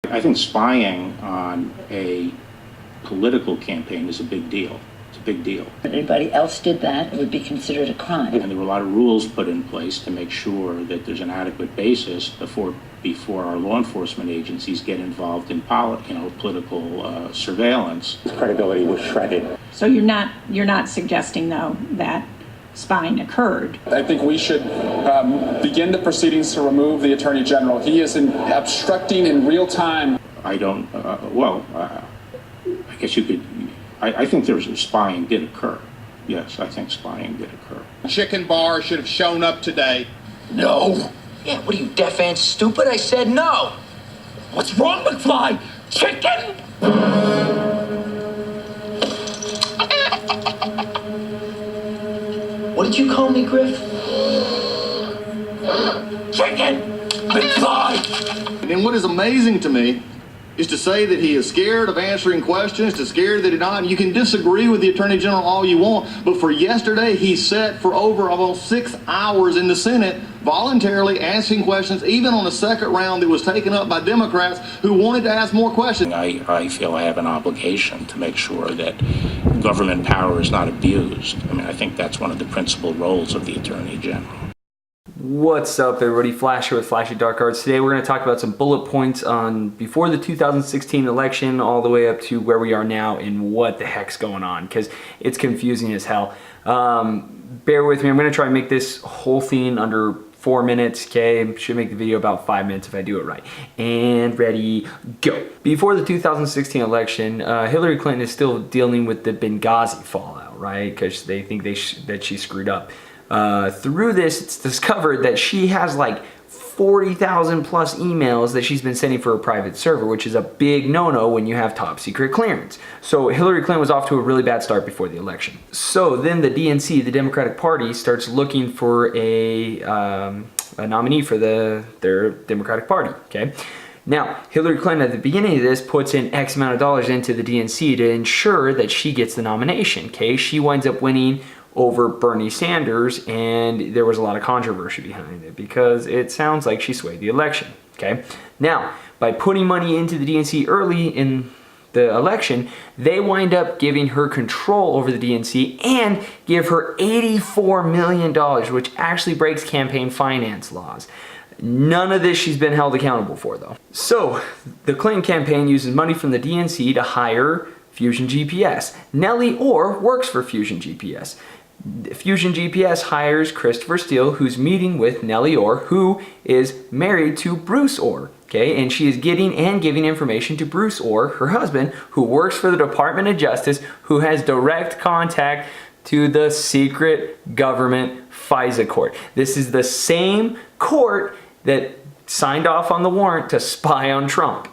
I think spying on a political campaign is a big deal. It's a big deal. If anybody else did that, it would be considered a crime. And there were a lot of rules put in place to make sure that there's an adequate basis before our law enforcement agencies get involved in political surveillance. His credibility was shredded. So you're not suggesting, though, that spying occurred? I think we should begin the proceedings to remove the Attorney General. He is obstructing in real time. I don't, I guess you could, I think spying did occur. Yes, I think spying did occur. Chicken Barr should have shown up today. No. Yeah, what are you, deaf and stupid? I said no. What's wrong, McFly? Chicken? What did you call me, Griff? Chicken! McFly! And what is amazing to me is to say that he is scared of answering questions, to scared that he not. You can disagree with the Attorney General all you want, but for yesterday, he sat for over almost 6 hours in the Senate voluntarily asking questions, even on a second round that was taken up by Democrats who wanted to ask more questions. I feel I have an obligation to make sure that government power is not abused. I mean, I think that's one of the principal roles of the Attorney General. What's up, everybody? Flash here with Flashy Dark Arts. Today we're going to talk about some bullet points on before the 2016 election all the way up to where we are now and what the heck's going on, because it's confusing as hell. Bear with me. I'm going to try and make this whole thing under 4 minutes, okay? Should make the video about 5 minutes if I do it right. And ready, go. Before the 2016 election, Hillary Clinton is still dealing with the Benghazi fallout, right? Because they think that she screwed up. Through this, it's discovered that she has like 40,000 plus emails that she's been sending for a private server, which is a big no-no when you have top secret clearance. So Hillary Clinton was off to a really bad start before the election. So then the DNC, the Democratic Party, starts looking for a nominee for their Democratic Party, okay? Now, Hillary Clinton at the beginning of this puts in X amount of dollars into the DNC to ensure that she gets the nomination, okay? She winds up winning over Bernie Sanders, and there was a lot of controversy behind it because it sounds like she swayed the election, okay? Now, by putting money into the DNC early in the election, they wind up giving her control over the DNC and give her $84 million, which actually breaks campaign finance laws. None of this she's been held accountable for, though. So, the Clinton campaign uses money from the DNC to hire Fusion GPS. Nellie Orr works for Fusion GPS. Fusion GPS hires Christopher Steele, who's meeting with Nellie Orr, who is married to Bruce Orr, okay? And she is getting and giving information to Bruce Orr, her husband, who works for the Department of Justice, who has direct contact to the secret government FISA court. This is the same court that signed off on the warrant to spy on Trump.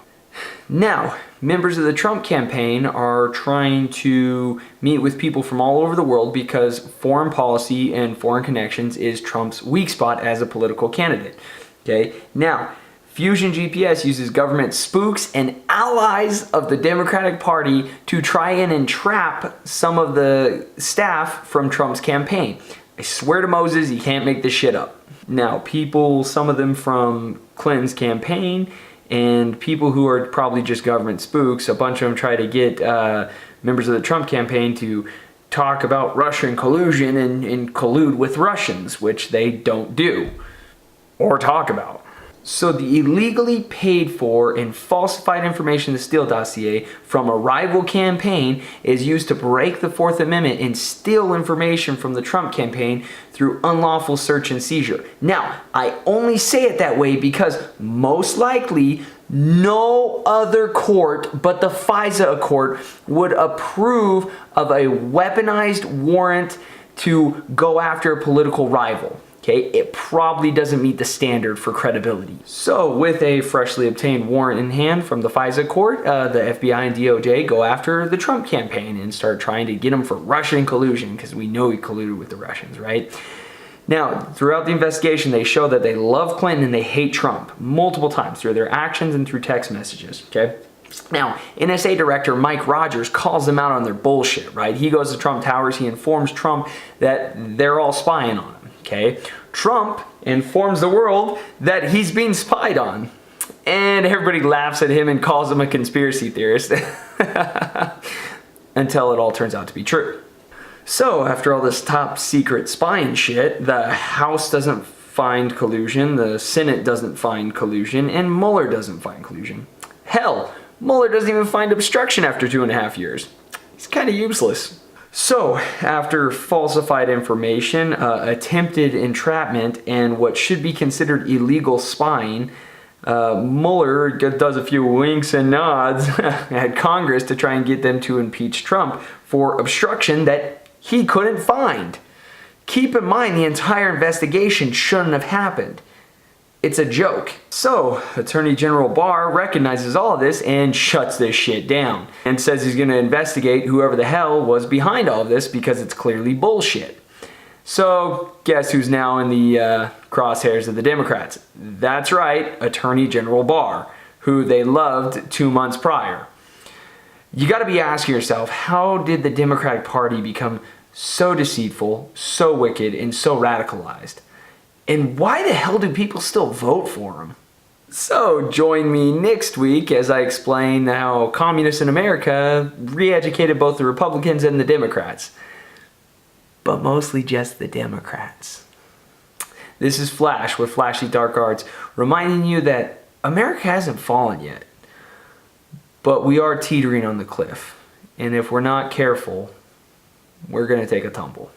Now, members of the Trump campaign are trying to meet with people from all over the world because foreign policy and foreign connections is Trump's weak spot as a political candidate. Okay? Now, Fusion GPS uses government spooks and allies of the Democratic Party to try and entrap some of the staff from Trump's campaign. I swear to Moses, you can't make this shit up. Now, people, some of them from Clinton's campaign, and people who are probably just government spooks, a bunch of them try to get members of the Trump campaign to talk about Russian collusion and collude with Russians, which they don't do or talk about. So the illegally paid for and falsified information, the Steele dossier, from a rival campaign is used to break the Fourth Amendment and steal information from the Trump campaign through unlawful search and seizure. Now, I only say it that way because most likely no other court but the FISA court would approve of a weaponized warrant to go after a political rival. Okay, it probably doesn't meet the standard for credibility. So with a freshly obtained warrant in hand from the FISA court, the FBI and DOJ go after the Trump campaign and start trying to get him for Russian collusion, because we know he colluded with the Russians, right? Now, throughout the investigation, they show that they love Clinton and they hate Trump multiple times through their actions and through text messages, okay? Now, NSA Director Mike Rogers calls them out on their bullshit, right? He goes to Trump Towers, he informs Trump that they're all spying on him. Okay, Trump informs the world that he's being spied on. And everybody laughs at him and calls him a conspiracy theorist. Until it all turns out to be true. So, after all this top secret spying shit, the House doesn't find collusion, the Senate doesn't find collusion, and Mueller doesn't find collusion. Hell, Mueller doesn't even find obstruction after 2.5 years. He's kind of useless. So, after falsified information, attempted entrapment, and what should be considered illegal spying, Mueller does a few winks and nods at Congress to try and get them to impeach Trump for obstruction that he couldn't find. Keep in mind, the entire investigation shouldn't have happened. It's a joke. So, Attorney General Barr recognizes all of this and shuts this shit down and says he's going to investigate whoever the hell was behind all of this because it's clearly bullshit. So, guess who's now in the crosshairs of the Democrats? That's right, Attorney General Barr, who they loved 2 months prior. You got to be asking yourself, how did the Democratic Party become so deceitful, so wicked, and so radicalized? And why the hell do people still vote for him? So join me next week as I explain how communists in America re-educated both the Republicans and the Democrats. But mostly just the Democrats. This is Flash with Flashy Dark Arts, reminding you that America hasn't fallen yet. But we are teetering on the cliff. And if we're not careful, we're going to take a tumble.